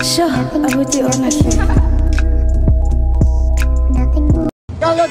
Sure, I would do honestly. Go,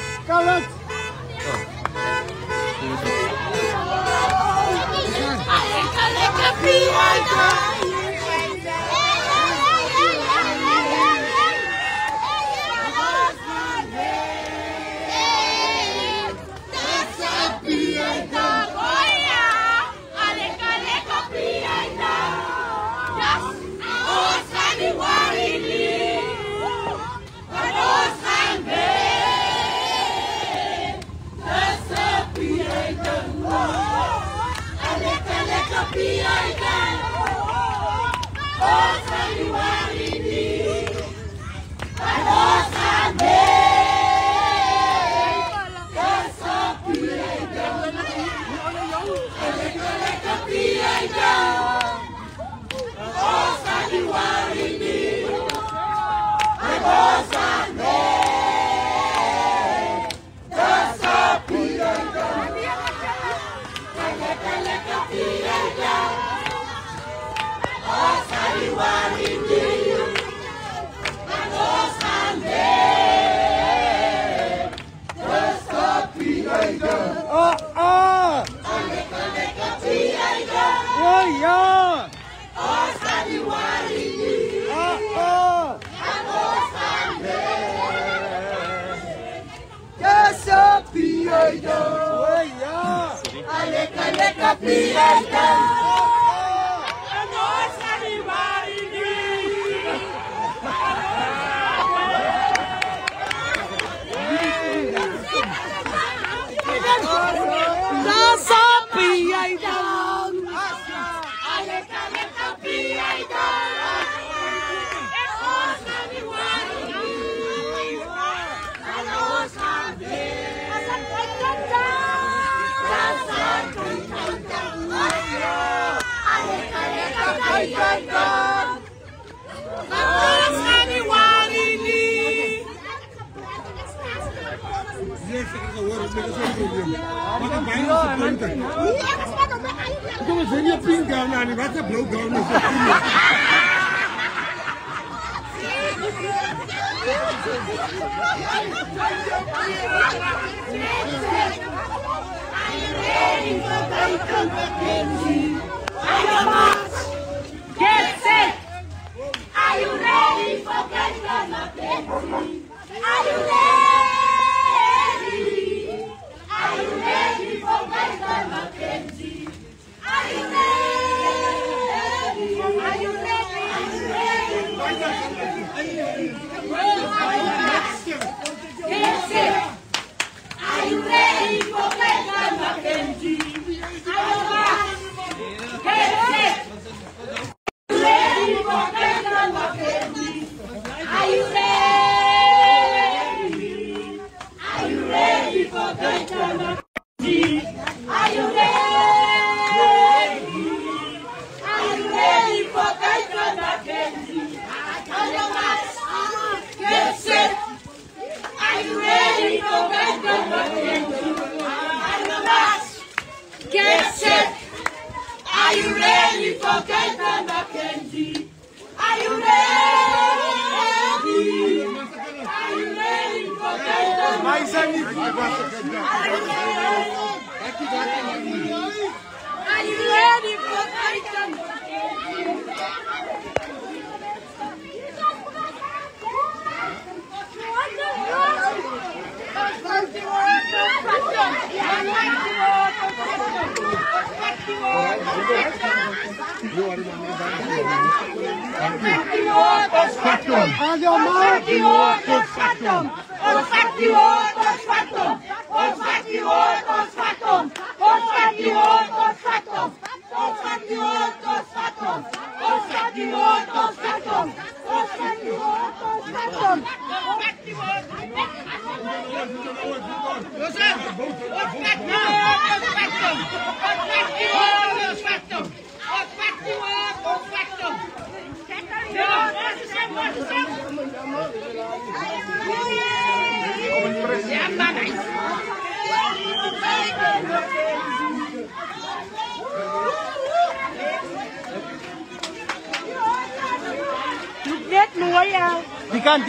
Die kant.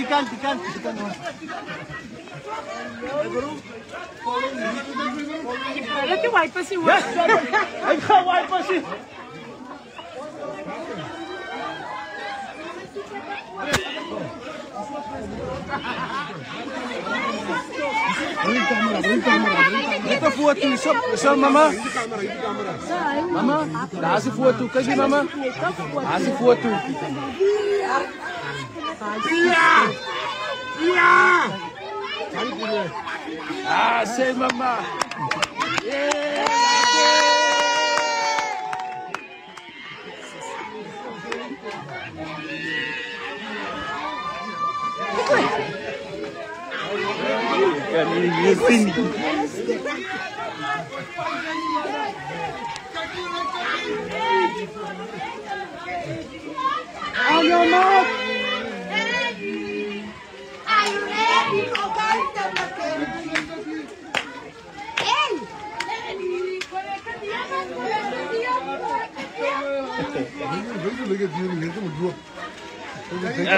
Let die wipers zien. Yes, ik ga wipers zien. Dit een foto, zo mama. Mama, daar is een foto. Kijk je mama. Daar is een foto. Ja! Ah, say mama. Kan ini sing. On your mark. Are you ready for going to the Hey!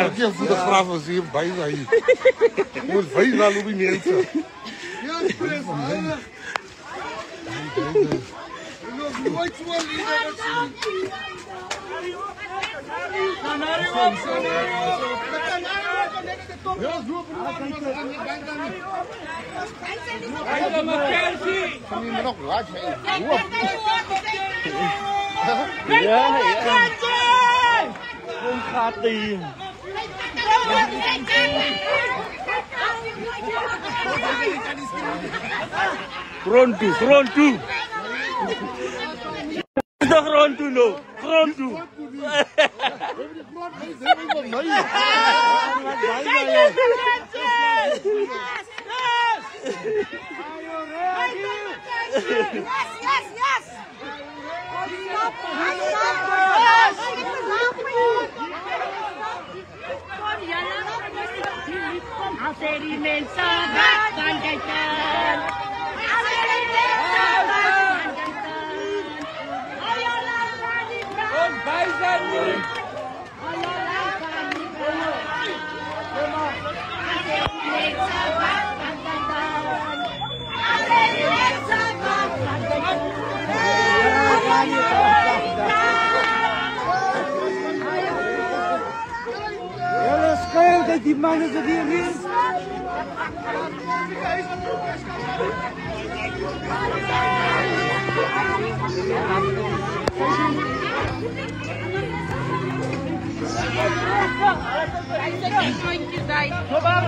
Aqui a fotografia assim, vai aí. Vai lá no movimento. Không khá tiền. Pronto. Está pronto, não. Pronto. Yes! Kijk, die mannen zitten hierin. Soba.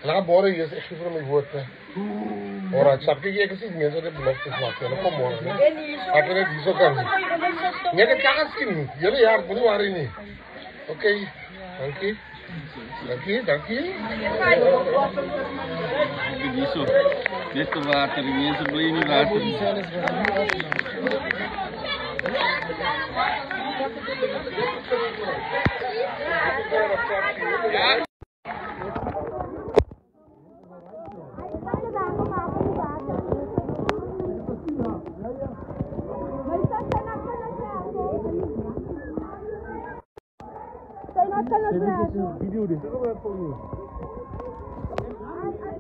Laat boren, je is echt voor mijn woord. Alright, sap jy ek is nie mense wat beloftes maak nie. Kom môre. Ek het dit hierso kan. Nee, dit kan skien. Julle jaar moenie worry nie. Okay. Dankie. Dankie. Hierso. Net te water, die mense bly nie water nie. Video dit.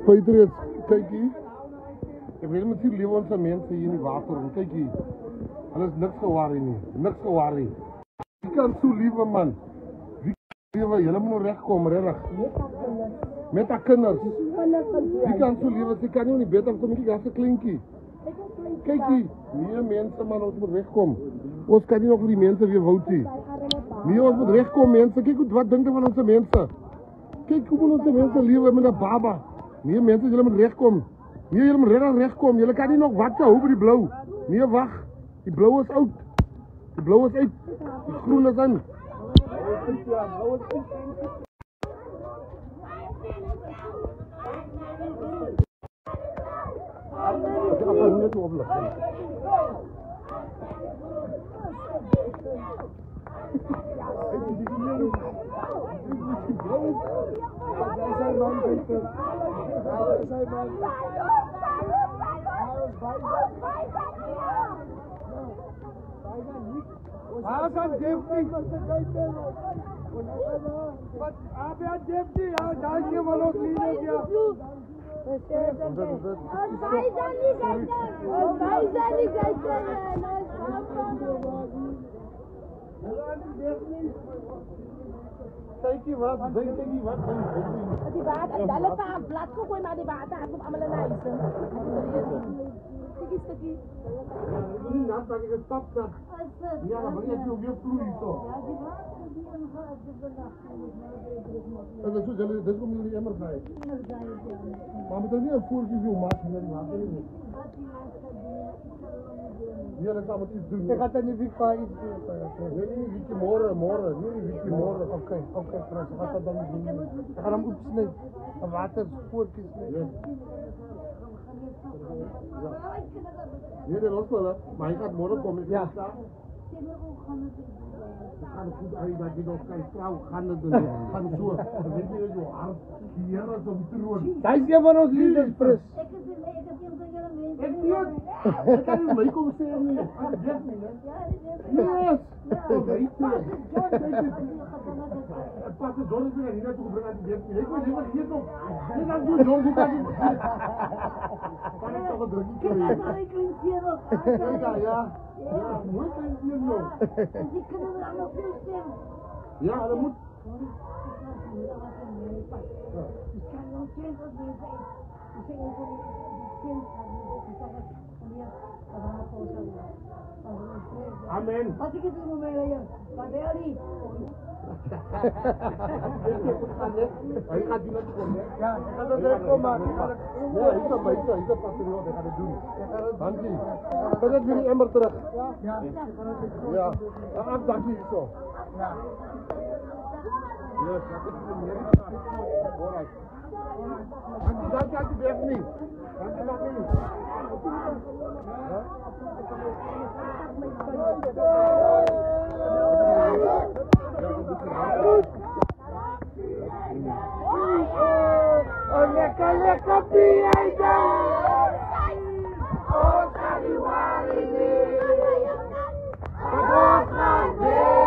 Patriots, kyk hier. Ek wil met die lewende mense hier in die water en kyk hier. Hulle is niks geworry nie. Niks geworry. Wie kan so liewe man? Wie lewe, julle moet nou regkom, regtig. Met haar kinders. Wie kan so liewe, sy kan nie in die bed kom nie, daar's 'n kleintjie. Kyk hier, nie mense man, ons moet regkom. Ons kan nie nog die mense weer wout nie. Nee, ons moet regkom mense. Kyk wat dink jy van ons mense? Kyk hoe moet ons mense lewe met 'n baba. Nee mense, julle moet regkom. Nee, julle moet regkom. Julle kan nie nog wat hou by die blou. Nee, wag. Die blou is oud. Die blou is uit. Die groen is in. Kykie wat, dink jy wat? Die water, hulle het 'n blad gegooi maar die water het op almal in huis. Stukkie. Nie nat dat ek stap dat. Ja, maar jy het weer vloei so. En dat jy dit kom nie immer by. Maar moet nie 'n voetjie jou maak hier die water nie. Ja, dan gaan we iets doen. Ik ga het niet weer kwijt. Nee, niet weekje morgen. Nee, weekje morgen. Oké, Frans. Ik ga dat dan niet doen. Ik ga hem opsnijden. Een waterspoortje snijden. Nee, dat was wel hè. Maar hij gaat morgen komen. Ja. Ik ga het goed uit dat je nog kan trouw gaan doen. Gaan zo. Dan weet je zo hard. Die heren zo te roeren. Hij is een van ons leaders, Fris. Ik kan niet mee komen zeggen nu. Yes! Het past de zon weer niet naartoe brengen aan die 13. Ik weet niet hier nog. Dit is zo jong, hoe kan je het? Kan ik toch wat druk krijgen? Ja, mooi klinkt hier nog. En die kunnen we allemaal veel stemmen. Ja, dat moet. Amen. Wat ik het doen met jou? Wat wil je? Hij gaat die naartoe komen. Ja, ik ga dat direct komen. Ja, hij gaat bij hij gaat pas in hij gaat het doen. Dankie. Dan heb je die emmer terug. Ja. Ja. Af, dankie zo. Ja. Yes, dat is alright. Dankie alsjeblieft niet. Dankie nog niet. Lekker piaida. Oh, Kaliwari. Oh, Kaliwari.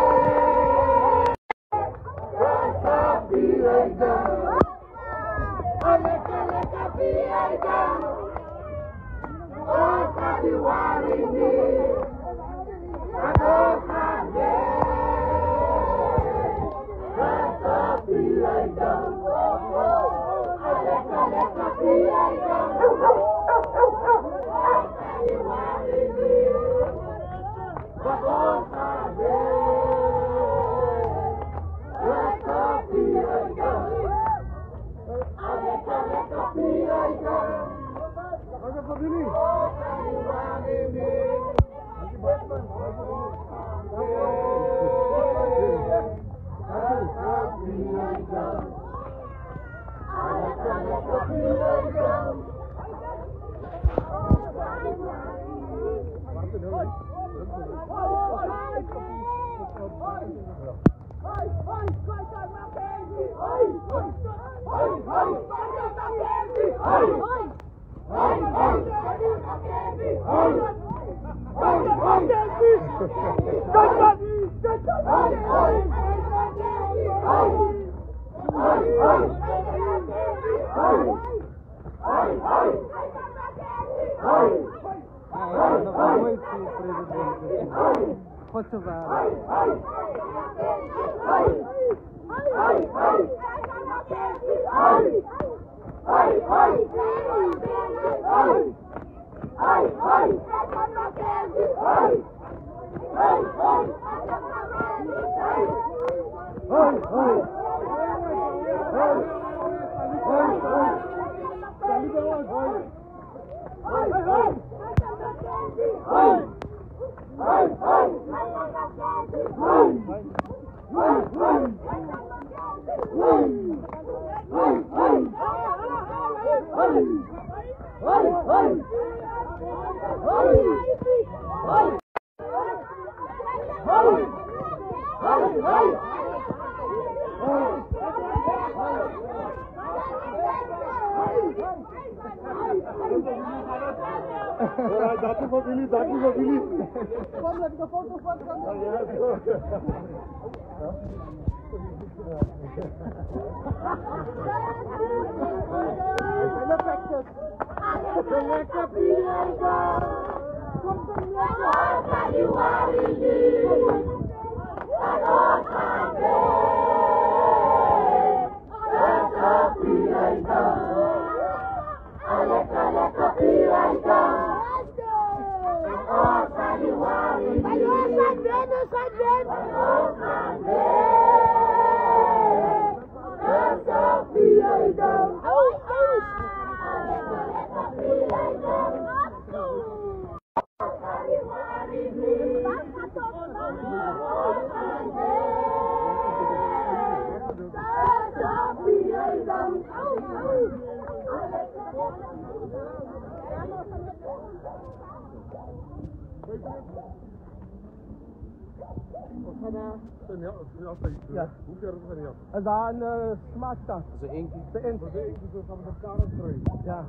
Ja. Hoe ver is het van jou? En daar een smaakstad. Dat is eentje. De eentje. Dat is eentje van de karentrui. Ja.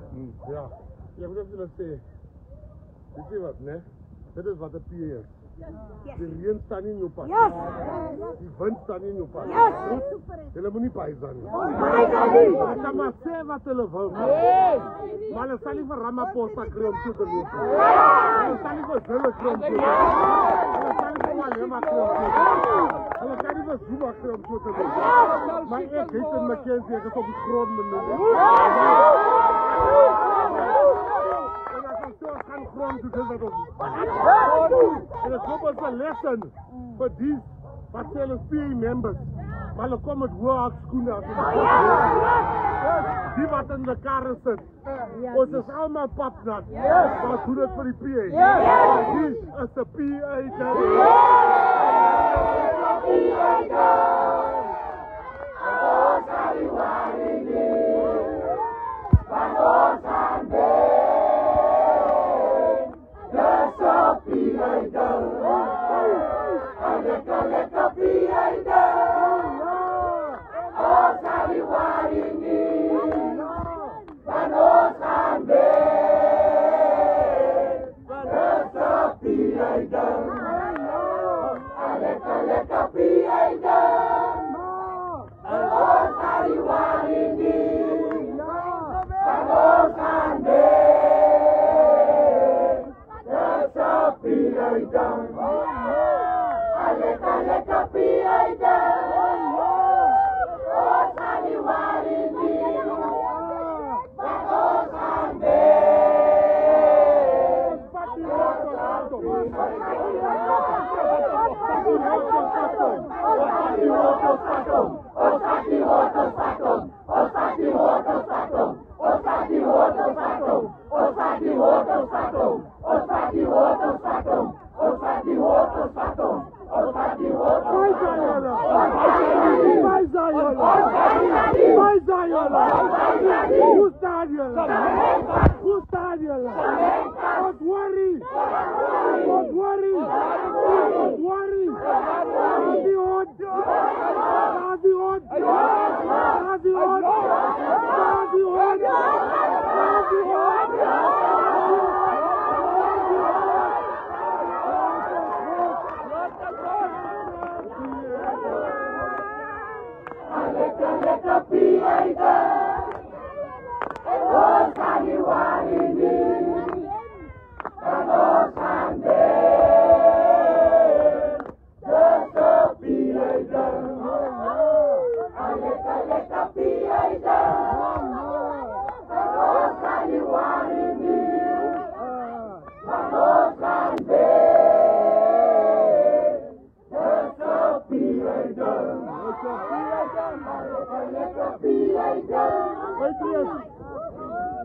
Ja. Je moet even zeggen. Weet je wat, nee? Dit is wat de pier is. De reën staat niet in je pas. Die wind staat niet in je pas. Jullie moet niet pijs zijn. Je kan maar zeggen wat jullie wil. Maar je zal niet voor Ramaphosa kroompje te lopen. Je zal niet voor Zille kroompje. Je zal niet voor Malema kroompje. Je kan niet voor Zuma kroompje te lopen. Maar ik heet in McKenzie, ik is op de grond meneer. En als je zo gaan grond doen, is dat ook. En ik hoop dat een lesson voor die facility members. Maar dan komt het woord schoenen uit. Die wat in de karren zit. Ons is allemaal papnat. Maar doen het voor die PA. Die is de PA. Don't worry.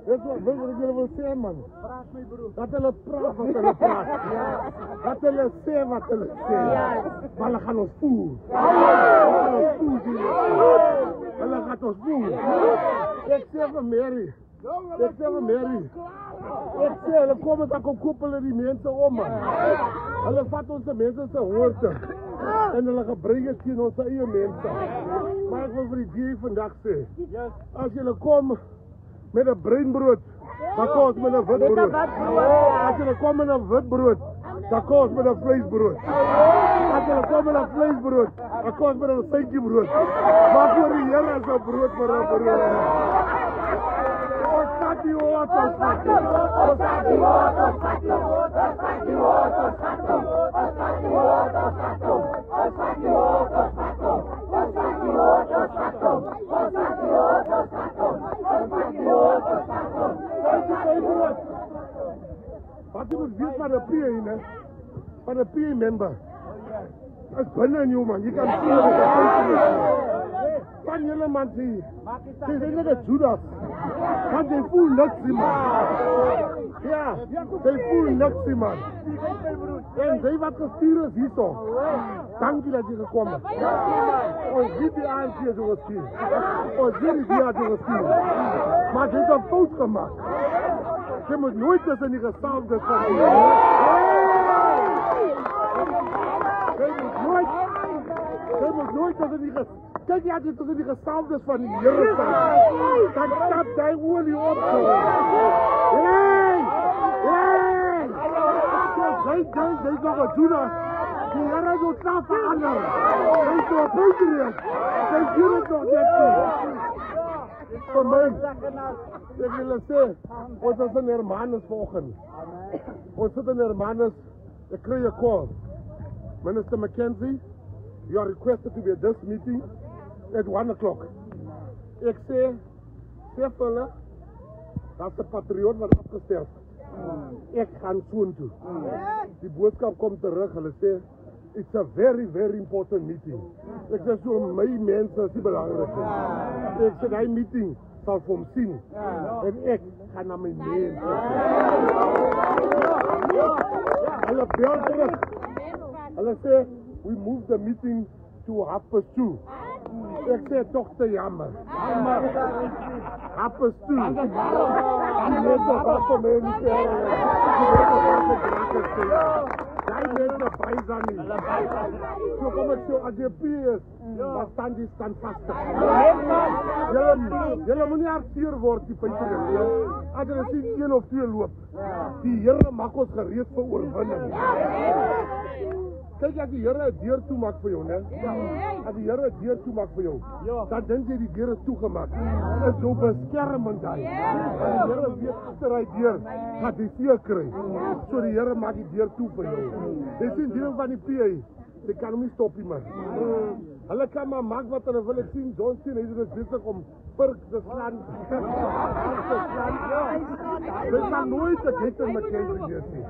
Dis wat julle wil sê, man. Dat hulle praat wat hulle praat. Dat hulle sê wat hulle sê. Maar hulle gaan ons voel. Hulle gaan ons voel. Ek sê vir Mary. Ek sê, hulle kom en dan koop hulle die mense om, man. Hulle vat ons mense se hoorte. En hulle gebruik dit teen ons eie mense. Maar ek wil vir die DA vandag sê, as julle kom met 'n breinbrood, dan kos met 'n witbrood. As julle kom met 'n witbrood, dan kos met 'n vleisbrood. As julle kom met 'n vleisbrood, dan kos met 'n suikertjiebrood. Maar voor die Here is 'n brood vir 'n brood. Wat jy moet weet van 'n PA, né? Van 'n PA member. Is binne in jou, man. Jy kan sien dat dit van julle man sê. Sy sê net 'n Judas. Want jy voel niks, man. Ja, jy voel niks, man. En jy wat gestuur is hierso. Dankie dat jy gekom het. Ons weet die ANC so gestuur. Ons weet die DA so gestuur. Maar jy het 'n fout gemaakt. Jy moet nooit tussen die gesaamdes van die Jy moet nooit tussen die Kijk, jy het tussen die gesaamdes van die Here staan. Dan stap jy olie op. Jy nog 'n Judas. Die Here moet stap verander. Jy is 'n patriot. Jy doen dit nog net nie. Vir my, ek wil sê, ons is in Hermanus vanoggend. Ons sit in Hermanus, ek kry 'n call. Minister Mackenzie, you are requested to be at this meeting at 1 o'clock. Ek sê vir hulle, dat 'n patriot wat afgestel. Ek gaan soontoe. Die boodskap kom terug, hulle sê, it's a very, very important meeting. Ek sê so, my mense is die belangrikste. Ek sê, die meeting sal vir hom sien. En ek gaan na my mense. Hulle bel terug. Hulle sê, we move the meeting to 2:30. Ek sê, toch te jammer. 2:30. Die mense wat vir my nie sê. Die mense byzaan nie. So kom ek so, as jy is, dan staan die standvastig. Julle moet nie hartseer word, die patriote. As julle sien 1 of 2 loop, die Here maak ons gereed vir oorwinning. Kyk, as die Here 'n deur toemaak vir jou, né? As die Here 'n deur toemaak vir jou, dan dink jy die deur is toegemaak. Is jou beskerming daai. Want die Here weet agter daai deur gaan jy seer kry. So die Here maak die deur toe vir jou. Dit is deel van die PA. Jy kan hom nie stop nie, man. Hulle kan maar maak wat hulle wil. Ek sien Johnson, hy is besig om Pirk te slaan. Dit kan nooit 'n Gayton Mackenzie wees nie.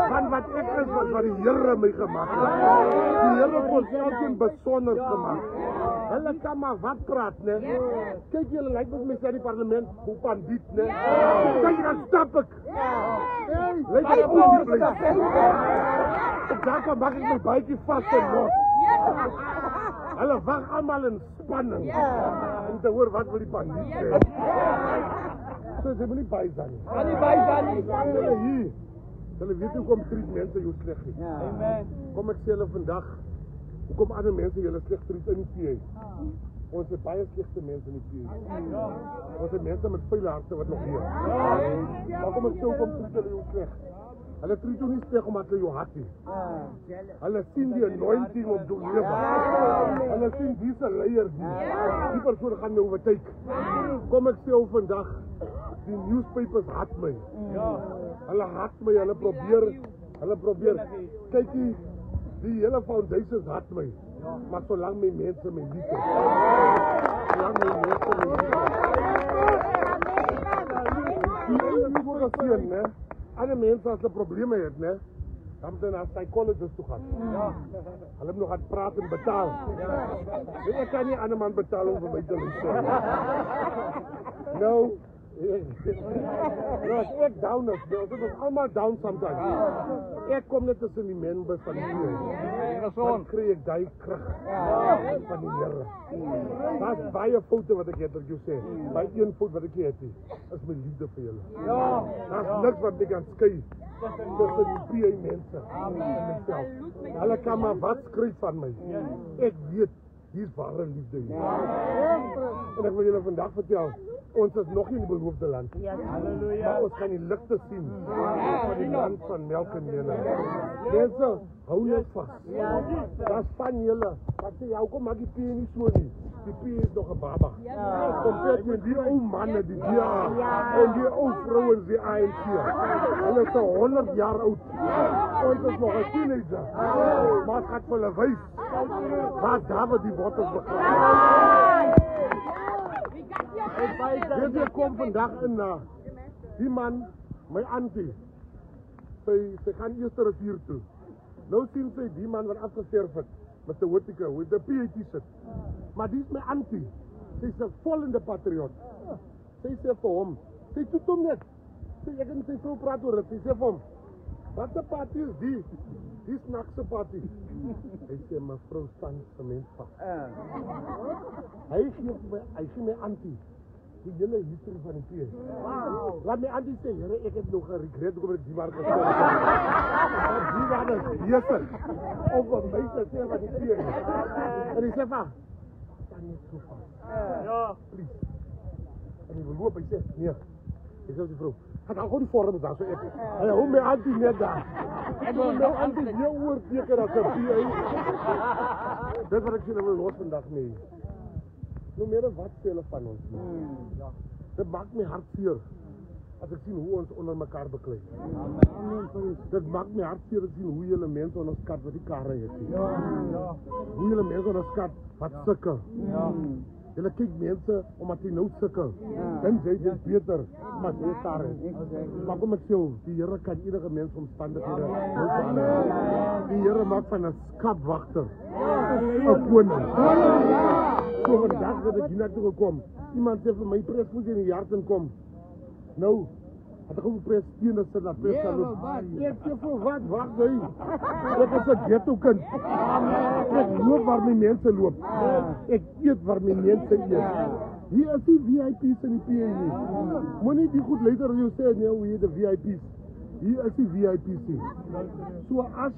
Van wat ek is, wat die Here my gemaak het. Die Here kon elkeen besonder gemaak. Hulle kan maar wat praat, né? Kyk, julle lyk met my sê die parlement hoe bandiet, né? Kyk, dan stap ek. Lyk dit op die plek. Daar kan maak ek my baadjie vas en los. Hulle wag almal in spanning om te hoor wat wil die bandiet sê. So sy moet nie byzaan nie. Hulle hier, hulle weet hoe kom treat mense jou sleg nie. Kom ek sê hulle vandag, hoekom ander mense julle sleg treat in die PA? Ons het baie slegte mense in die PA. Ons het mense met vuile harte wat nog leef. Maar kom ek sê hoekom treat hulle jou sleg? Hulle treat jou nie sleg omdat hulle jou haat nie. Hulle sien die anointing op jou lewe. Hulle sien wie se leier die. Die persoon gaan jou oortuig. Kom ek sê jou vandag, die newspapers haat my. Hulle haat my, hulle probeer. Kyk die hele foundations haat my. Maar solang my mense my lief het. Solang my mense my lief het. Die enige voorgesien, né? Alle mense as hulle probleme het, né? Dan moet hy na 'n psychologist toe gaan. Hulle moet nog gaan praat en betaal. Ek kan nie ander man betaal om vir my te luister. Nou, ek down is, dit is allemaal down sometimes. Ek kom net tussen die members van die Here. Dan kry ek die krag van die Here. Dat is baie foute wat ek het, wat ek jou sê. Baie een fout wat ek het, is my liefde vir julle. Dat is niks wat ek kan skei tussen die twee mense en myself. Hulle kan maar wat skryf van my. Ek weet, hier is ware liefde hier. En ek wil julle vandag vertel, ons is nog nie in die beloofde land. Maar ons gaan die ligte sien van die land van melk en honing. Mense, hou net vas. Dat is van julle. Wat sê jy, hoekom maak die pie nie so nie? Die pie is nog 'n baba. Compared met die ou manne, die DA, en die ou vrouens, die ANC. Hulle is 100 jaar oud. Ons is nog 'n teenager. Maar het gaat vir hulle wys. Maar daar wat die wortels begin. Dit kom vandag in die man, my auntie, sy gaan eers ter rivier toe. Nou sien sy die man wat afgesterf het, met die Whittaker, met die PhD sit. Maar die is my auntie, sy is 'n volgende patriot. Sy sê vir hom, sy toet hom net, ek en sy vrou praat oor het, sy sê vir hom, wat 'n party is die? Die snaakse party. Hy sê, mevrou staan sement vas. Hy sê my auntie, die hele history van die PhD. Laat my auntie sê, Here, ek het nog 'n regret oor die waar gestel. Die waar is besig om vir my te sê wat die PhD. En hy sê, staan net so vas. Ja, please. En hy wil loop, hy sê, nee. Ek sê die vrou, gaan al gewoon die vorm daar, so ek. Hy hou my auntie net daar. En dan my auntie weer oorteken as 'n PhD. Dit wat ek sê, wil los vandag mee. Nou meer wat sê hulle van ons. Dit maak my hart seer as ek sien hoe ons onder mekaar beklei. Dit maak my hart seer as ek sien hoe julle mense onderskat wat die karre het. Hoe julle mense onderskat wat sukkel. Julle kyk mense omdat jy nou sukkel. Dan jy dit beter maar jy karre. Maar kom ek sê, die Here kan enige mens omstandighede verander. Die Here maak van 'n skapwagter 'n koning. So vandag het ek hiernatoe gekom. Iemand sê vir my, pres moet jy in die hart inkom. Nou, het ek ook pres teenoor sit na pres kan loop. Ek sê vir wat, wacht hy. Ek is 'n ghetto kind. Ek loop waar my mense loop. Ek eet waar my mense eet. Hier is die VIP's in die PhD. Moenie die goed later jou sê, nee, hoe jy die VIP's. Hier is die VIP's. So as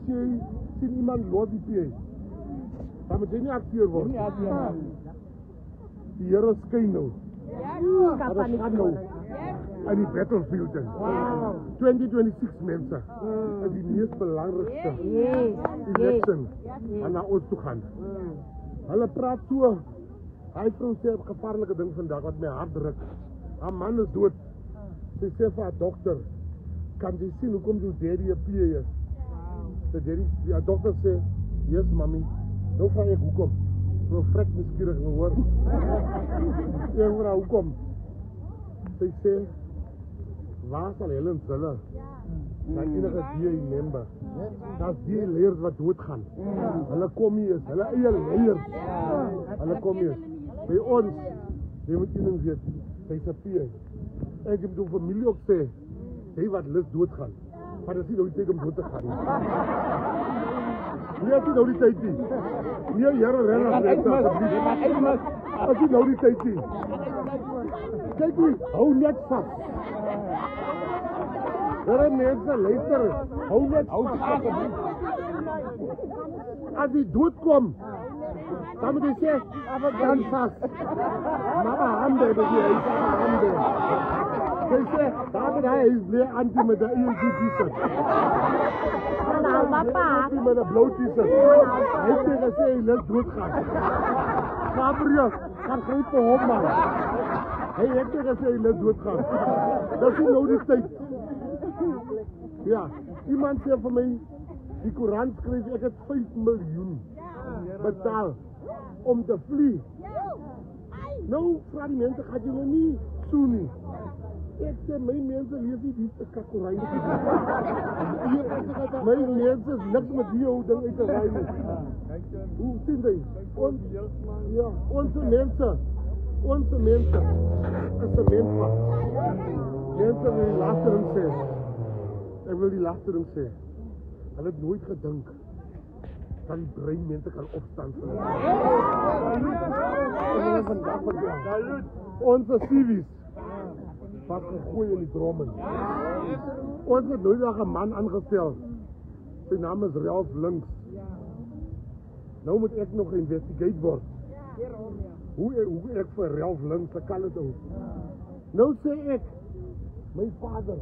jy sien iemand loop die PhD, dan moet jy nie akteer word. Die Here skyn nou. Hulle gaan nou in die battlefield in. 2026 mense. Is die mees belangrikste election aan na ons toe gaan. Hulle praat so. Hy vrou sê 'n gevaarlike ding vandag wat my hart druk. Haar man is dood. Sy sê vir haar dokter, kan jy sien hoekom jou daddy 'n PA is? Die dokter sê, yes mami. Nou vraag ek hoekom? So vrek miskierig wil hoor. Ek vraag hoekom? Sy sê, waar sal Helen Zille? Dat enige DA member. Dat is die leerders wat doodgaan. Hulle kom hier is, hulle eie leerders. Hulle kom hier is. By ons, jy moet een ding weet, sy is 'n PA. Ek het die familie ook sê, hy wat lus doodgaan. Maar dat is nie nou die tyd om dood te gaan. Nee, as jy nou die tyd nie. Nee, Here, ren as net asseblief. As jy nou die tyd nie. Kyk nie, hou net vas. Here, mense, luister, hou net vas. As jy doodkom, dan moet jy sê, dan vas. Mama hande, hy sê hande. Sy sê, daar is die antie met die ELG-t-shirt. Nou, papa. Die met 'n blou t-shirt. Hy het gesê hy wil doodgaan. Gabriel, gaan gryp vir hom man. Hy het gesê hy wil doodgaan. Dis nou die tyd. Ja, iemand sê vir my, die koerant skryf ek het 5 miljoen betaal om te vlieg. Nou vra die mense, gaan julle nie so nie. Ek sê my mense lees nie die kakkorein. My mense is niks met die ou ding uit te ry nie. Hoe sien jy? Ons mense is 'n mensvak. Mense wil die laaste ding sê. Ek wil die laaste ding sê. Hulle het nooit gedink dat die brein mense kan opstaan vir hulle. Ons civies wat gegooi in die drommen. Ons het nooit nog 'n man aangestel. Sy naam is Ralph Links. Nou moet ek nog investigate word. Hoe ek vir Ralph Links kan het ook. Nou sê ek, my vader,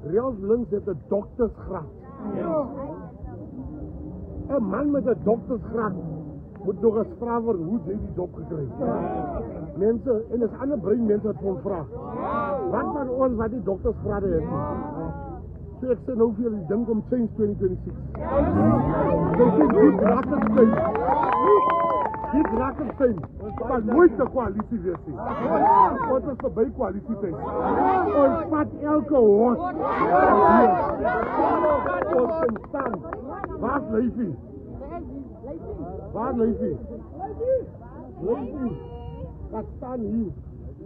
Ralph Links het 'n doktersgraad. 'n Man met 'n doktersgraad moet nog eens vra word hoe jy die dop gekry. Mense, en is ander brein mense wat van vra. Wat van ons wat die doktersgrade het? So ek sê nou vir julle dink om change 2026. Dit is goed rakkerstein. Dit rakkerstein. Maar nooit 'n koalisie wees nie. Ons is verby koalisie tyd. Ons vat elke hoort. Ons kan staan. Waar Leifie? Waar Leifie? Leifie. Dat staan hier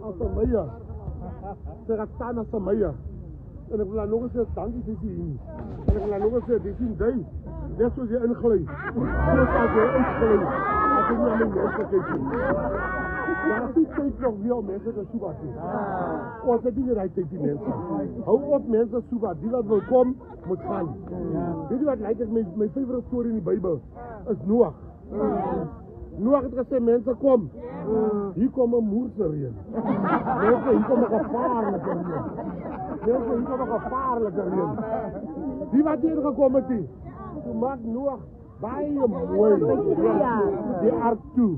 als een meier. Ze gaat staan als een meier. En ik wil haar nog eens zeggen, dankie voor die. En ik wil haar nog eens zeggen, dit is een ding. Net zoals je ingeleid. Net zoals je uitgeleid. Als ik niet aan mijn mensen kijk. Ja, die tijd nog veel mensen te soebat. Ons het niet meer uit die mensen. Hou op mensen soebat. Die wat wil komen, moet gaan. Weet je wat lijkt het? Mijn favorite story in de Bijbel is Noach. Noach het gesê, mense kom. Hier kom 'n moerse reën. Mense, hier kom 'n gevaarlike reën. Mense, hier kom 'n gevaarlike reën. Die wat hier gekom het, toe maak Noach baie mooi. Die ark toe.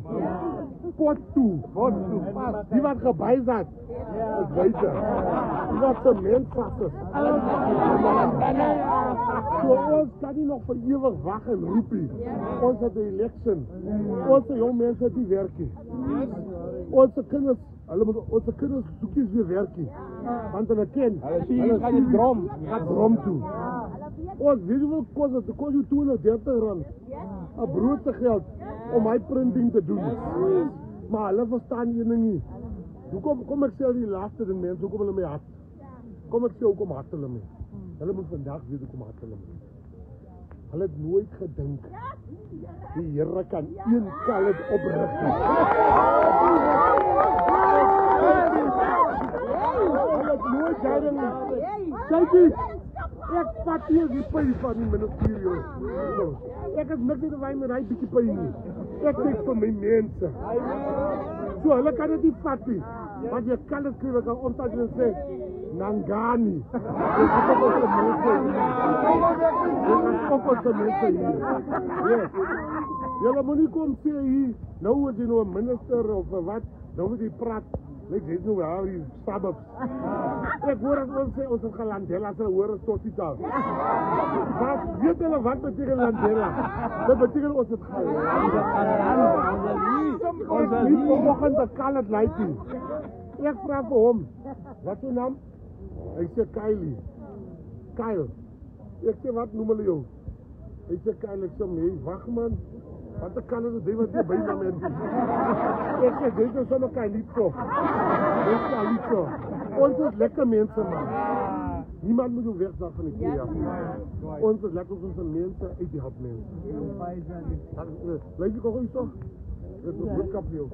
Pot toe. Die wat gebuis het, is buite. Die wat se mens vas is. So ons kan nie nog vir ewig wag en roepie. Ons het 'n election. Ons jong mense het nie werk nie. Ons kinders, ons kinders soekies weer werk nie. Want hulle ken, hulle gaan die drom toe. Ons weet hoeveel kos het kos jou R230 'n brood te geld om my printing te doen. Maar hulle verstaan een ding nie. Kom ek sê die laaste ding mense, hoekom hulle my haat? Kom ek sê hoekom haat hulle my? Hulle moet vandag weet hoekom haat hulle my. Hulle het nooit gedink die Here kan een kalf oprig. Hulle het nooit gedink. Kykie, ek vat hier die pyn van die ministerie. Ek het niks te wy met hy bietjie pyn nie. Ek dink vir my mense. So hulle kan dit nie vat nie. Want jy kan dit kry kan ons dan sê Nangani. Dit is ook ons mense hier. Dit is ook ons mense hier. Ja. Julle moet nie kom sê hier, nou is jy nou 'n minister of wat, nou moet jy praat. Ek weet nou wel die suburbs. Ek hoor as ons sê ons is gelandela, as hulle hoor ons tot die taal. Wat weet hulle wat beteken landela? Dit beteken ons het gaan. Ons is nie vanoggend te kan het lyk nie. Ek vra vir hom, wat is jou naam? Hy sê Kylie. Kyle. Ek sê wat noem hulle jou? Hy sê Kyle, ek sê nee, wag man. Wat ek kan dit doen wat jy by my mense. Ek sê dit is sommer Kylie toch. Dit is Kylie toch. Ons is lekker mense man. Niemand moet jou wegdag van die keer. Ons is lekker ons mense uit die hart mense. Lyk jy ook so? Dit is goed kap jou.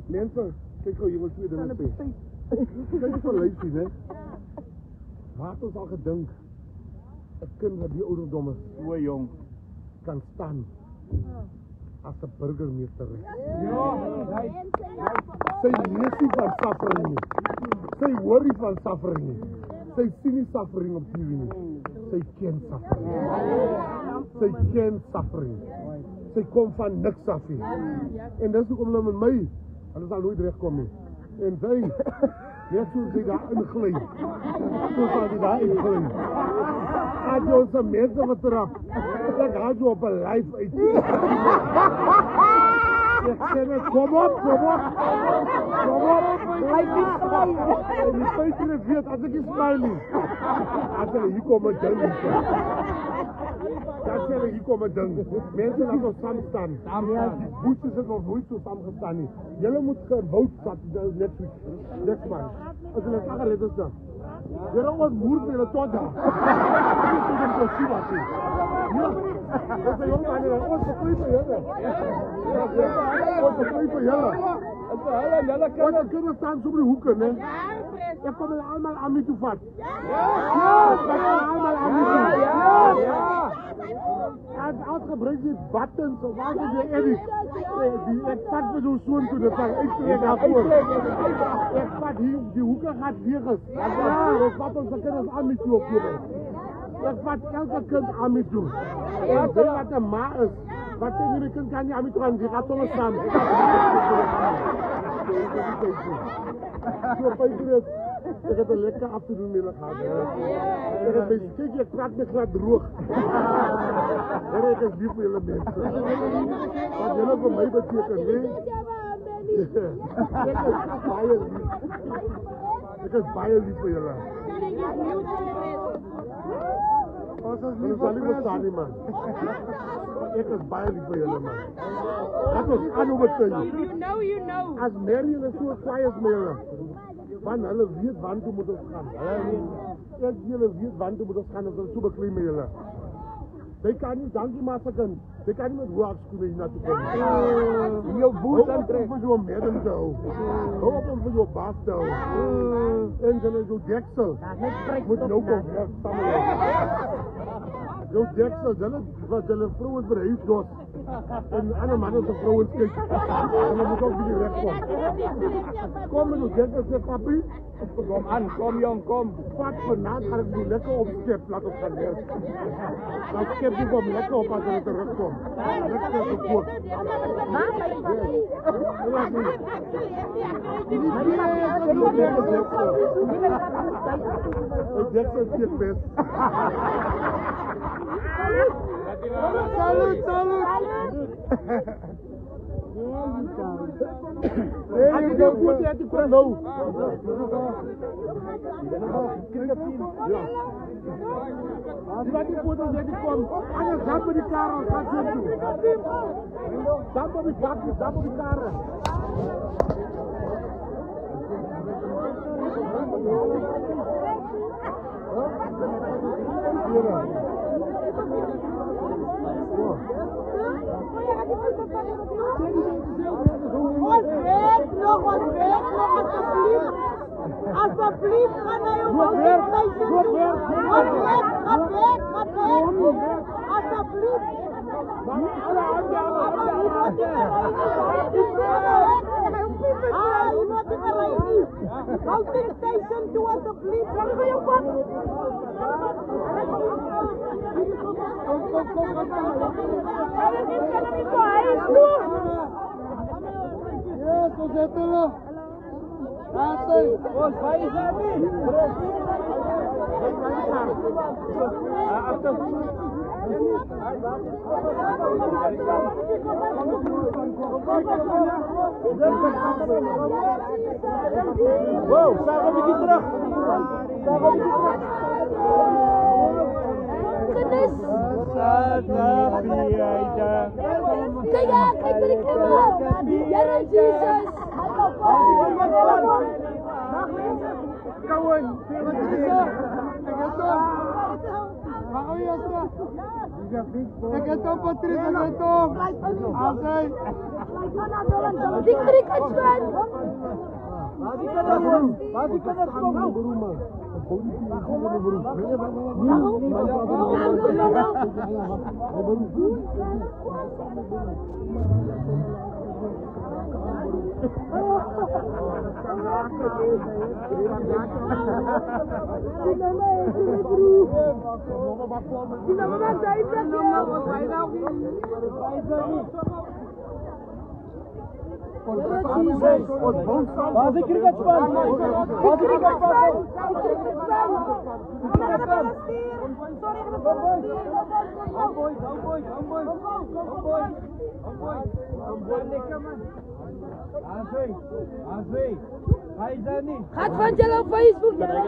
Mense, kyk hoe jy wil twee dinge sê. Kyk vir Leifie, né? Waar het ons al gedink? 'n kind wat die ouderdom is, so jong, kan staan as 'n burgemeester. Sy lees nie van suffering nie. Sy hoor nie van suffering nie. Sy sien nie suffering op TV nie. Sy ken suffering. Sy ken suffering. Sy kom van niks af nie. En dis hoekom hulle met my, hulle sal nooit regkom nie. En sy, net soos sy daar ingly, so sal sy daar ingly. As jy ons mense wat terug, ek gaan jy op 'n live uit. Ek sê net, kom op. Die Patriots weet, as ek nie smile nie. As hulle hier kom 'n ding. Dat sê hier kom 'n ding. Mense laat ons saam staan. Die boetes het nog nooit so saam gestaan nie. Julle moet gebou vat net so. Net maar. As hulle sê hulle dit dan. Julle ons moer vir hulle tot daar. Dis nie possible wat nie. Ja. Ons is jong aan hulle. Ons verkry vir julle. Ons verkry vir julle. Hulle kan staan so by die hoeke, né? Ek kom hulle almal aan my toe vat. Ja! Almal aan my toe. Ja! En uitgebreid die buttons, of wat is die edit? Ek vat met zo'n soon toe, dat ik trek daarvoor. Ek vat hier, die hoeken gaat liggen. Ek vat onze kinders aan my toe op jongen. Ek vat elke kind aan my toe. En weet wat een ma is. Wat tegen die kind kan nie aan my toe gaan, die gaat alles staan. So, Patriots, ek het een lekker afternoon middag gehad. Ek het my steekje, ek praat my glad droog. En ek is lief vir julle mense. Wat julle vir my beteken, nee? Ek is baie lief. Ek is baie lief vir julle. Ons is lief vir julle, man. Ek is baie lief vir julle, man. Dat ons aan oor te You know. As Marion is so kwaai as my julle. Want hulle weet want toe moet ons gaan. Ek julle weet want toe moet ons gaan, as hulle so beklei met julle. Sy kan nie, dankie maar sy kan. Sy kan nie met hoogskoene hier naartoe kom. Jou boes aantrek. Hou op om vir jou madam te hou. Hou op om vir jou baas te hou. En hulle jou deksel. Moet nou kom werk samen. Jou deksel, hulle vrouwen vir huis dos. En ander mannen se vrouwen kyk. En hulle moet ook die weg kom. Kom met jou deksel, sê papi. Kom aan, kom jong, kom. Vat vanavond gaan ek die lekker opskep, laat ons gaan werk. Dan skep die kom lekker op as hulle terugkom. Lekker gekook. Deksel steek best. Salut, salut. Hey, you put at the front row. Die wat die foto net kom, anders dan by die kar gaan sit toe. Dan by die kar. Alsjeblieft, ga naar je woning. Alsjeblieft. Houding station toe, alsjeblieft. Wat wil je op? Ja, zo zetten we. Ons wij zijn niet. Wow, sta een beetje terug. Kijk bij de camera. Ja, Jesus. Kawan, Die cricketsman. Waar is cricketspan? Gaat van jullie op Facebook, ja.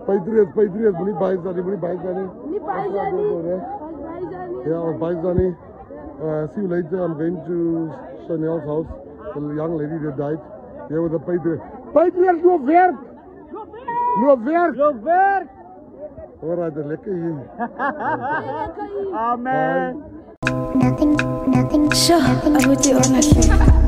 Patriots, moet niet bij zijn, Niet bij zijn niet. Yeah, bye, Zani. See you later. I'm going to Chanel's house. The young lady that died. There with the Patriots. Patriots, no werk! No werk! Loop werk! Alright, lekker hier. Amen. Nothing. Sure, I would do honestly.